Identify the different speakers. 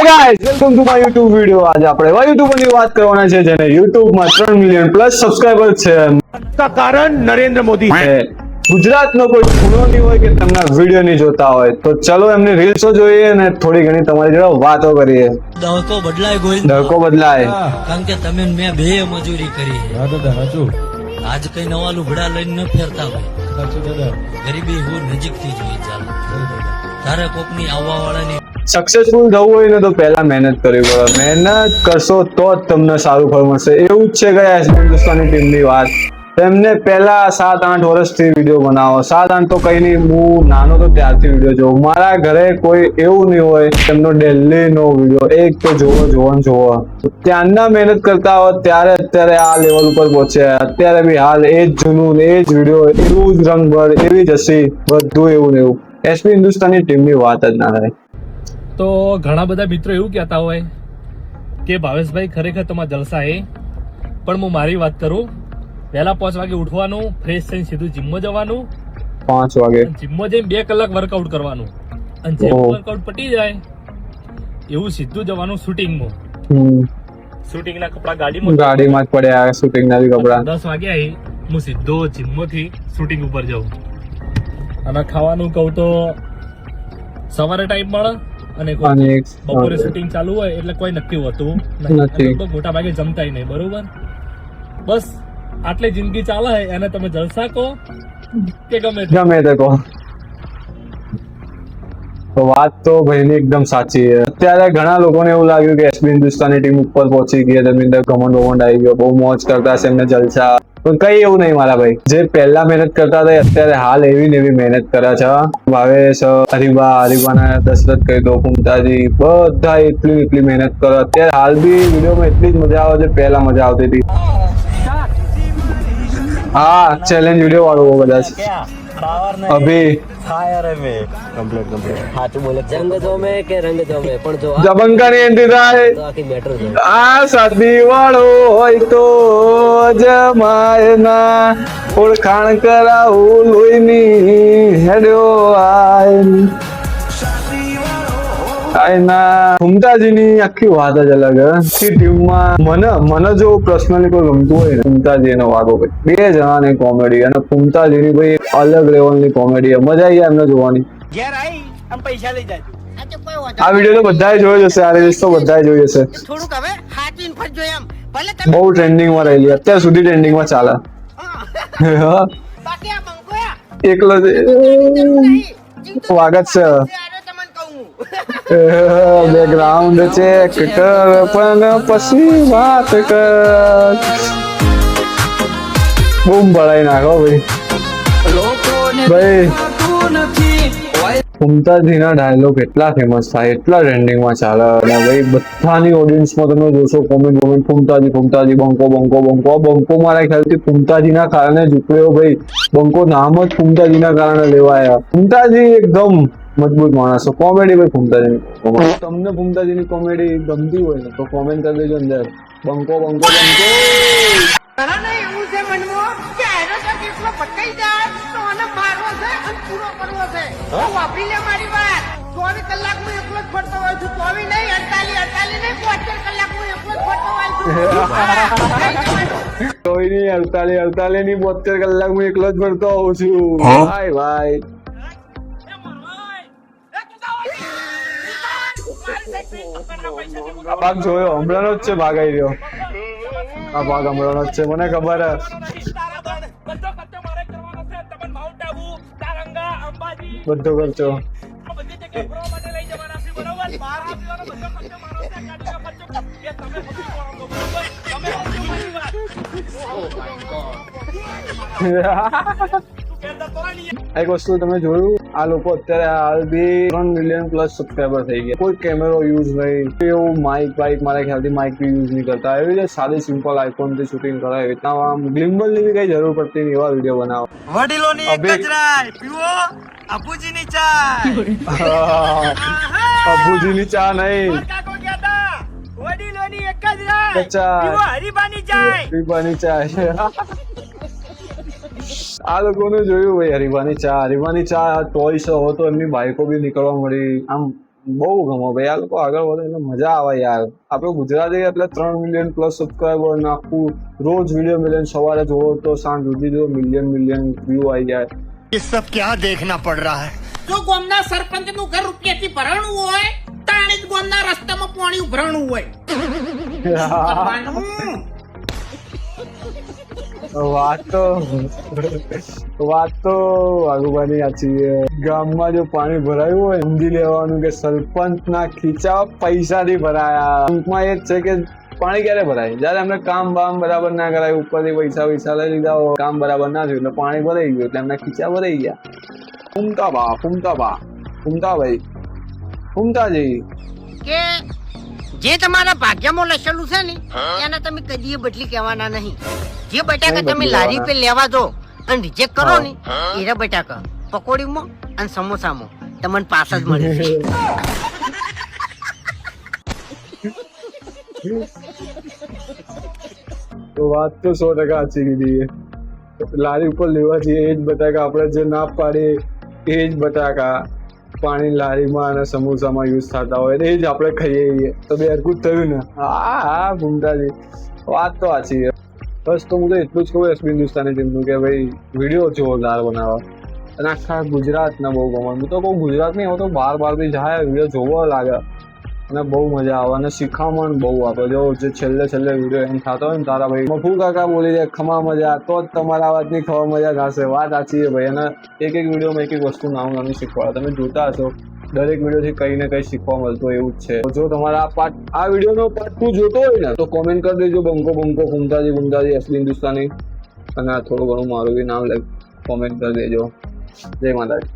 Speaker 1: Guys welcome to my YouTube video. આજે આપણે એવા યુટ્યુબર ની વાત કરવાના છે જેને YouTube માં 3 મિલિયન પ્લસ સબસ્ક્રાઇબર છે। का कारण नरेंद्र मोदी है। ગુજરાતનો કોઈ ખૂણો નહીં હોય કે તેમના વિડિયો નહીં જોતા હોય, તો ચલો એમની રીલ્સો જોઈએ અને થોડી ઘણી તમારી જોડે વાતો કરીએ।
Speaker 2: દહકો બદલાય ગોવિંદ,
Speaker 1: દહકો બદલાય,
Speaker 2: કારણ કે તમે મેં બે મજૂરી કરી
Speaker 3: હા દાદા સાચું।
Speaker 2: આજ કઈ નવા લુગડા લઈને ન ફેરતા હોય,
Speaker 3: સાચું દાદા।
Speaker 2: ગરીબી હું નજીકથી જોઈ ચાલે। તારે કોકની આવવા વાળાની
Speaker 1: સક્સેસફુલ થવું હોય ને તો પહેલા મહેનત કરવી પડે। મહેનત કરશો તો જ તમને સારું ફળ મળશે। એવું જ છે કે એસબી હિન્દુસ્તાની ટીમની વાત। તેમને પહેલા 7-8 વર્ષથી વિડીયો બનાવો। 7-8 તો કઈ નહીં, હું નાનો તો ત્યારથી વિડીયો જોઉં। મારા ઘરે કોઈ એવું નહીં હોય તેમનો ડેલી નો વિડીયો એક તો જોવો। ત્યારના મહેનત કરતા હોત ત્યારે અત્યારે આ લેવલ ઉપર પહોંચ્યા। અત્યારે બી હાલ એ જ જૂનું એ જ વિડીયો, એવું જ રંગભર, એવી જ હસી, બધું એવું ને એવું। એસબી હિન્દુસ્તાની ટીમની વાત જ ના થાય।
Speaker 4: તો ઘણા બધા મિત્રો એવું કહેતા હોય કે ભાવેશભાઈ ખરેખર તમારા જલસા એ, પણ હું મારી વાત કરું, વહેલા 5 વાગે ઉઠવાનું, ફ્રેશ થઈને સીધું જીમમાં જવાનું,
Speaker 1: 5 વાગે
Speaker 4: જીમમાં જઈને 2 કલાક વર્કઆઉટ કરવાનું, અને જે વર્કઆઉટ પટી જાય એવું સીધું જવાનું શૂટિંગમાં। શૂટિંગના કપડા ગાડીમાં
Speaker 1: જ પડ્યા, શૂટિંગના બી કપડા।
Speaker 4: 10 વાગે આવી હું સીધો જીમમાંથી શૂટિંગ ઉપર જાઉં। અને ખાવાનું કહું તો સવારે ટાઈમ મળે અને બપોરે શૂટિંગ ચાલુ હોય એટલે કોઈ નક્કી હોતું નથી। મોટા ભાગે જમતાય નહીં, બરોબર? બસ આટલી જિંદગી ચાલે એને તમે જલસા કહો કે ગમે તે કહો।
Speaker 1: તો વાત તો ભાઈની એકદમ સાચી છે। અત્યારે ઘણા લોકોને એવું લાગ્યું કે એસબી હિન્દુસ્તાની ટીમ ઉપર પહોંચી ગઈ, તેમની અંદર ઘમંડ આવી ગયો, બહુ મોજ કરતા છે, એમને જલસા। પણ કઈ એવું નહીં મારા ભાઈ। જે પહેલા મહેનત કરતા હતા અત્યારે હાલ એવી ને એવી મહેનત કરે છે। ભાવેશ, હરીબાના દશરથ કહી દો, કુંતાજી, બધા એટલી મહેનત કરે। અત્યારે હાલ બી વિડીયોમાં એટલી જ મજા આવે છે પહેલા મજા આવતી હતી। હા, ચેલેન્જ વિડીયો વાળું કદાચ અભી
Speaker 2: ફાયર મે કમ્પ્લીટ સાચું બોલે। જંગ જોમે કે રંગ જોમે પણ જો
Speaker 1: જબંકાની એન્ટ્રી થાય
Speaker 2: તો આખી મેટર છે।
Speaker 1: આ સાદી વાળો હોય તો જમાય ના, ઓળખાણ કરાવું લોહીની હેડ્યો આયના। ફુમતાજીની આખી વાત જ અલગ છે। ટીમમાં મને જો પર્સનલી કોઈ ગમતું હોય ને, ફુમતાજી અને વાઘો ભાઈ, બે જણાની કોમેડી, અને ફુમતાજીની ભાઈ અલગ લેવલની કોમેડી, મજા આવી જાય એમને જોવાની। આ વિડીયો તો બધાએ જોયો હશે, આ રીલ્સ તો બધાએ જોઈ હશે। બહુ ટ્રેન્ડિંગમાં રહેલી, અત્યાર સુધી ટ્રેન્ડિંગમાં ચાલે। એકલો સ્વાગત છે। બેકગ્રાઉન્ડ ચેક કર પણ પછી વાત કર। બૂમ ભરાઈ નાખો ભાઈ। ફુમતાજીના ડાયલોગ એટલા ફેમસ થાય, એટલા ટ્રેન્ડિંગમાં ચાલે, અને ભાઈ બધાની ઓડિયન્સમાં તમે જોશો કોમેન્ટ ફુમતાજી બંકો મારા ખ્યાલથી ફુમતાજીના કારણે જ ઉપડ્યો ભાઈ। બંકો નામ જ ફુમતાજીના કારણે લેવાયા। ફુમતાજી એકદમ મજબૂત માણસો, કોમેડી ભાઈ ફુમતાજીની। તમને ફુમતાજીની કોમેડી ગમતી હોય ને તો કોમેન્ટ કરી દેજો અંદર, બંકો।
Speaker 5: એવું છે મનમાં કે એનો તો કેટલો પટાઈ જાય તો આને મારવો છે અને પૂરો કરવો છે। વાપરી લે મારી વાત। 24 કલાક હું એકલો જ ફરતો હોઉં છું, 24 નહીં, 48 નહીં, 72 કલાક હું એકલો જ ફરતો હોઉં છું।
Speaker 1: કોઈ નહીં, 48 નહીં, 72 કલાક હું એકલો જ ફરતો હોઉં છું। ભાઈ આ ભાગ જોયો, હમણાંનો જ છે ભાગ આવી રહ્યો। આ ભાગ હમણાંનો જ છે, મને ખબર હે। બધો ખર્ચો એક વસ્તુ તમે જોયું, આ લોકો અત્યારે હાલ બી 3 મિલિયન પ્લસ સબસ્ક્રાઈબર થઈ ગયા। કોઈ કેમેરો યુઝ નહીં, એવું માઇક મારા ખ્યાલથી માઇક બી યુઝ નહીં કરતા। એવી રીતે સાદી સિમ્પલ આઈફોન થી શૂટિંગ કરાય, એવી રીતના ગ્લિમ્બલ ની બી કઈ જરૂર પડતી નહીં, એવા વિડીયો બનાવો।
Speaker 2: વડીલોની એક જ રાય, પીવો અબુજીની ચા।
Speaker 1: અબુજીની ચા નહીં,
Speaker 5: વડીલોની એક જ રાય,
Speaker 1: ચા,
Speaker 5: પીવો હરીબાની ચા।
Speaker 1: આ લોકોનું જોયું ભાઈ, હરીબાની ચા ટોયસ હો તો એમની બાઈકો બી નીકળવા મળી। આમ બહુ ગમો ભાઈ, આ લોકો આગળ વધે એટલે મજા આવે યાર. આપણે ગુજરાતી એટલે 3 મિલિયન પ્લસ સબસ્ક્રાઈબર નાખવું, રોજ વિડીયો મિલિયન, સવારે જોવો તો સાંજ સુધી જો મિલિયન વ્યૂ આવી જાય.
Speaker 3: ये सब क्या देखना पड़ रहा है?
Speaker 5: જો ગામના સરપંચ નું ઘર રૂપિયાથી ભરાણું હોય તાણે જ ગામના રસ્તામાં પાણી ઉભરાણું હોય. કરવાનું.
Speaker 1: વાત તો વાઘુબાની સાચી છે. ગામમાં જો પાણી ભરાયું હોય સમજી લેવાનું કે સરપંચ ના ખીચા પૈસાથી ભરાયા. ટૂંકમાં એ જ છે કે પાણી ક્યારે ભરાય, જયારે અમને કામ બામ બરાબર ના કરાય, ઉપરથી પૈસા લઈ લીધા હોય, કામ બરાબર ના થયું એટલે પાણી ભરાઈ ગયું એટલે એમના ખીચા ભરાઈ ગયા. ફૂમતાભાઈ ફૂમતાજી
Speaker 5: કે જે તમારા ભાગ્યમાં લખેલું છે ને એને તમે કદીએ બદલી કહેવાના નહીં. જે બટાકા તમે લારી પે લેવા દો અને રિજેક્ટ કરો ને એરા બટાકા પકોડીમાં અને સમોસામાં તમને પાસ જ મળે છે.
Speaker 1: તો વાત તો 100% સાચી કીધી. લારી ઉપર લેવા જઈએ એ જ બટાકા, આપણે જે ના પાડીએ એ જ બટાકા પાણી લારીમાં અને સમોસામાં યુઝ થતા હોય એ જ આપણે ખાઈએ છીએ. તો બે હરકું થયું ને. હા ભૂમતાજી વાત તો સાચી છે. બસ તો હું તો એટલું જ કહું એસબી હિન્દુસ્તાની ટીમનું કે ભાઈ વિડીયો જોરદાર બનાવો અને આખા ગુજરાતને બહુ ગમે. હું તો કહું ગુજરાત નહીં, હું તો બહાર બી જાય વિડીયો જોવો લાગે અને બહુ મજા આવે અને શીખામણ બહુ આપે. જો જે છેલ્લે વિડીયો એમ થતો હોય ને તારા ભાઈ મફુ કાકા બોલી દે ખમા મજા, તો જ તમારા વાતની ખબર મજા થશે. વાત સાચી છે ભાઈ. અને એક વિડીયોમાં એક વસ્તુ નાનું શીખવાડે. તમે જોતા હશો દરેક વિડીયોથી કંઈ ને કંઈ શીખવા મળતું એવું જ છે. જો તમારા આ વિડીયોનો પાર્ટ 2 જોતો હોય ને તો કોમેન્ટ કરી દેજો બંકો ફૂમતાજી એસબી હિન્દુસ્તાની, અને થોડું ઘણું મારું બી નામ કોમેન્ટ કરી દેજો. જય માતાજી.